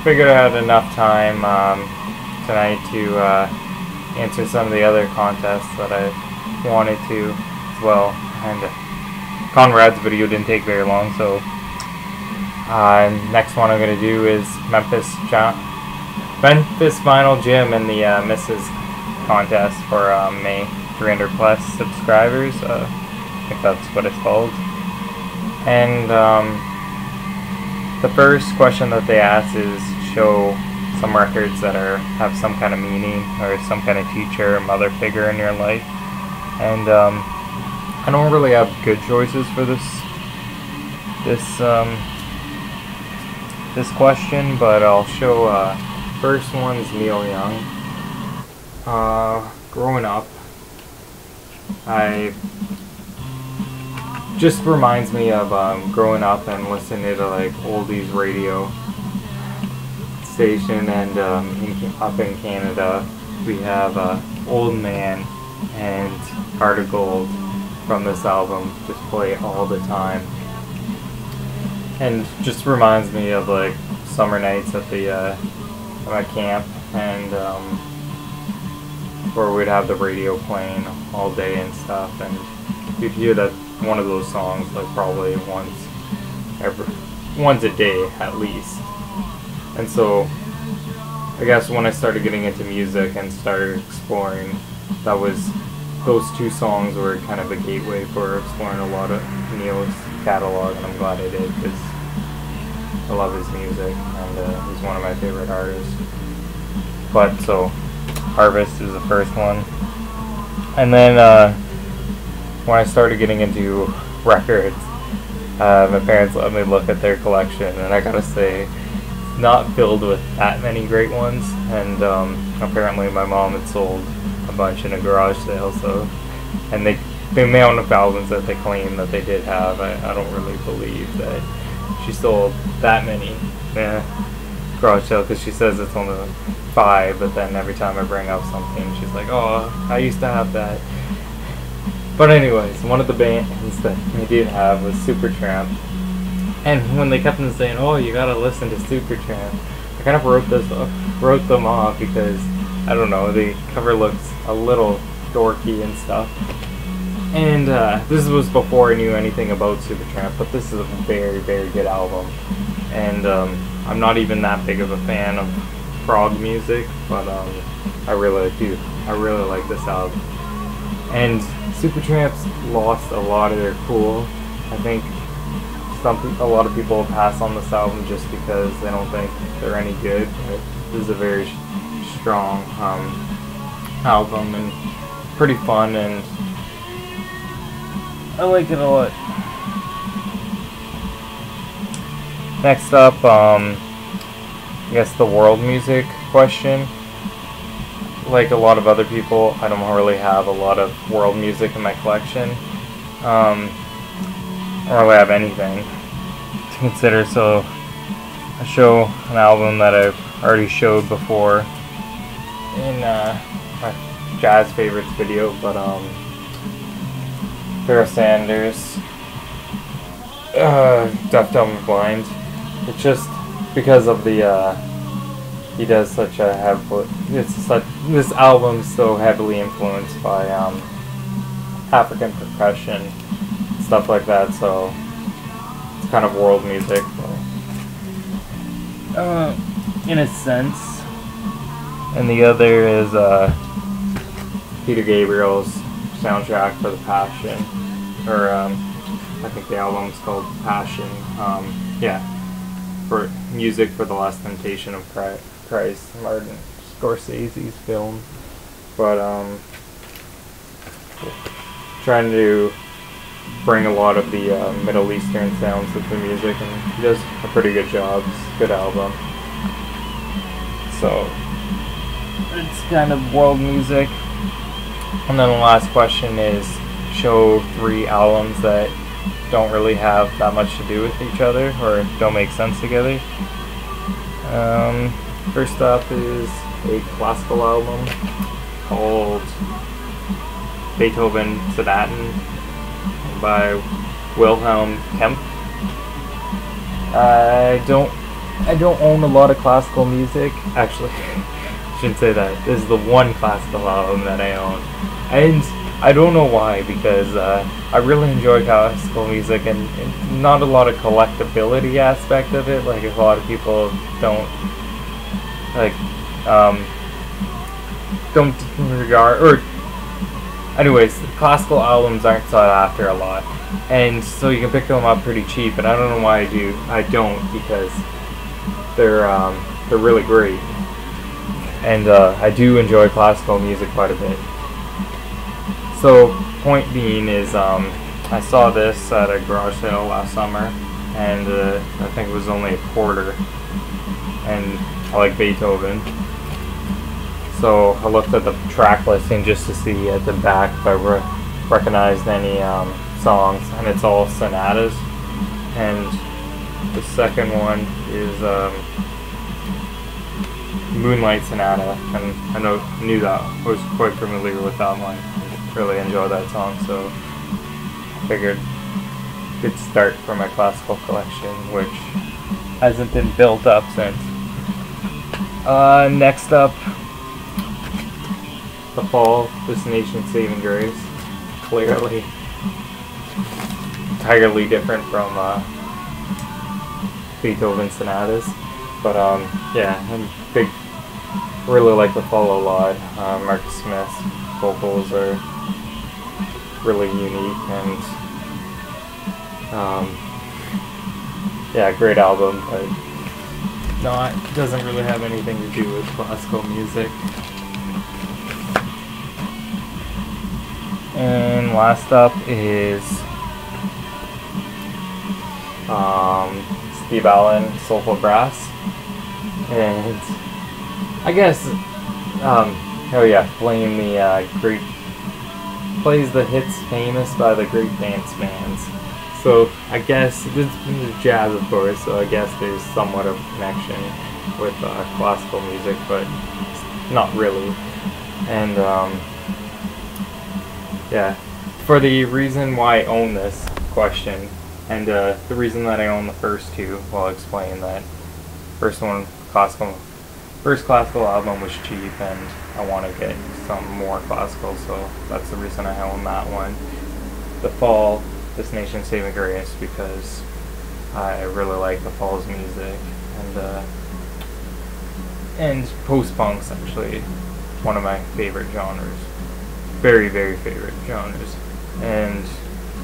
figured I had enough time tonight to answer some of the other contests that I wanted to as well. And Conrad's video didn't take very long, so next one I'm going to do is Memphis Vinyl Gym in the Mrs. contest for May. 300 plus subscribers, I think that's what it's called. And the first question that they ask is show some records that have some kind of meaning or some kind of teacher or mother figure in your life. And I don't really have good choices for this question, but I'll show first one's Neil Young. Growing up, I just reminds me of growing up and listening to like oldies radio station, and up in Canada we have Old Man and Heart of Gold from this album just play all the time, and just reminds me of like summer nights at the at my camp, and where we'd have the radio playing all day and stuff, and you'd hear that one of those songs like probably once a day at least. And so I guess when I started getting into music and started exploring, those two songs were kind of a gateway for exploring a lot of Neil's catalog, and I'm glad I did because I love his music, and he's one of my favorite artists. But so Harvest is the first one, and then when I started getting into records, my parents let me look at their collection, and I gotta say, it's not filled with that many great ones. And apparently my mom had sold a bunch in a garage sale, so, and the amount of albums that they claim that they did have, I don't really believe that she sold that many. Yeah. Garage sale, because she says it's only 5, but then every time I bring up something she's like, oh, I used to have that. But anyways, one of the bands that we did have was Supertramp, and when they kept on saying, oh, you gotta listen to Supertramp, I kind of wrote them off because, I don't know, the cover looks a little dorky and stuff. And this was before I knew anything about Supertramp, but this is a very, very good album. And I'm not even that big of a fan of prog music, but I really like this album. And Supertramp's lost a lot of their cool. I think a lot of people pass on this album just because they don't think they're any good. But this is a very strong album and pretty fun, and I like it a lot. Next up, I guess the world music question. Like a lot of other people, I don't really have a lot of world music in my collection. I don't really have anything to consider, so I show an album that I've already showed before in my Jazz Favorites video, but Pharoah Sanders, Deaf, Dumb, and Blind. It's just because of the he does such a this album's so heavily influenced by African percussion, stuff like that, so it's kind of world music, in a sense. And the other is Peter Gabriel's soundtrack for The Passion, or I think the album's called Passion. Yeah, for music for The Last Temptation of Christ, Martin Scorsese's film. But trying to bring a lot of the Middle Eastern sounds with the music, and he does a pretty good job. It's a good album. So it's kind of world music. And then the last question is show 3 albums that don't really have that much to do with each other or don't make sense together. First up is a classical album called Beethoven Sonaten by Wilhelm Kempf. I don't I don't own a lot of classical music. Actually, shouldn't say that. This is the one classical album that I own, and I don't know why, because I really enjoy classical music, and not a lot of collectability aspect of it. Like, a lot of people don't like don't regard, or anyways, classical albums aren't sought after a lot, and so you can pick them up pretty cheap. And I don't know why I don't, because they're really great, and I do enjoy classical music quite a bit. So, point being is, I saw this at a garage sale last summer, and I think it was only $1, and I like Beethoven. So I looked at the track listing just to see at the back if I recognized any songs, and it's all sonatas. And the second one is Moonlight Sonata, and I knew that. I was quite familiar with that one. Really enjoy that song, so I figured good start for my classical collection, which hasn't been built up since. Next up, The Fall, Destination Saving Grace. Clearly entirely different from Beethoven sonatas, but yeah, I'm big. Really like The Fall a lot. Marcus Smith's vocals are really unique, and yeah, great album, but doesn't really have anything to do with classical music. And last up is Steve Allen, Soulful Brass, and I guess oh yeah, playing the great, plays the hits famous by the great dance bands. So I guess this is jazz, of course, so I guess there's somewhat of a connection with classical music, but not really. And yeah, for the reason why I own this question, and the reason that I own the first two, well, I'll explain that. First classical album was cheap, and I want to get some more classical, so that's the reason I own that one. The Fall, Destination Saving Grace, because I really like The Fall's music, and post-punk's actually one of my favorite genres. Very, very favorite genres. And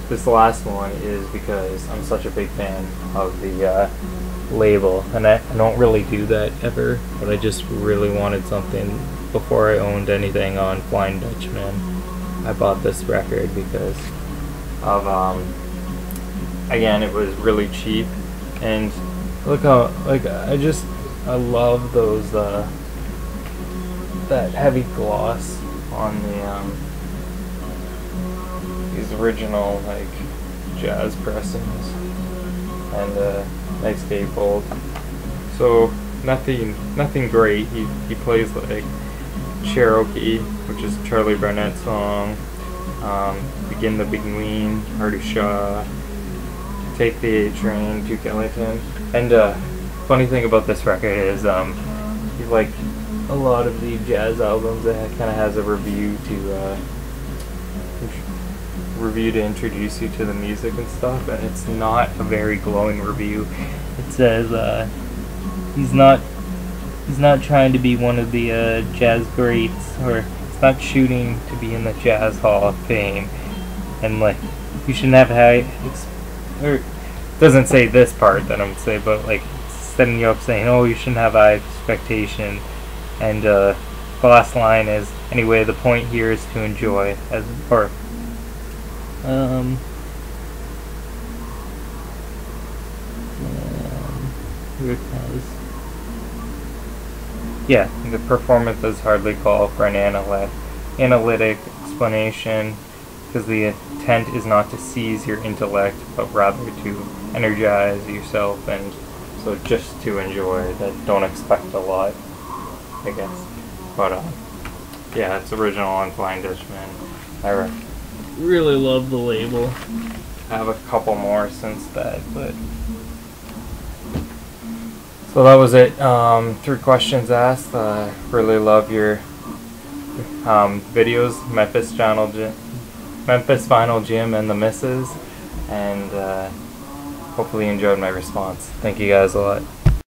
this last one is because I'm such a big fan of the label, and I don't really do that ever, but I just really wanted something before I owned anything on Flying Dutchman. I bought this record because of again, it was really cheap, and look how, like, I love those that heavy gloss on the these original, like, jazz pressings, and nice gatefold. So nothing great. He plays like Cherokee, which is Charlie Barnett's song, Begin the Beguine, Artie Shaw, Take the A Train, Duke Ellington. And funny thing about this record is like a lot of the jazz albums, it kind of has a review to introduce you to the music and stuff, and it's not a very glowing review. It says he's not trying to be one of the jazz greats, or it's not shooting to be in the Jazz Hall of Fame, and like, you shouldn't have high or it doesn't say this part that I'm saying, but like, setting you up saying, oh, you shouldn't have high expectation. And the last line is, anyway, the point here is to enjoy, as, or yeah, the performance does hardly call for an analytic explanation, because the intent is not to seize your intellect, but rather to energize yourself, and so just to enjoy. That don't expect a lot, I guess. But yeah, it's original on Flying Dutchman. I really love the label. I have a couple more since that, but So that was it. 3 questions asked. Really love your videos, Memphis Final Gym and the Misses, and hopefully you enjoyed my response. Thank you guys a lot.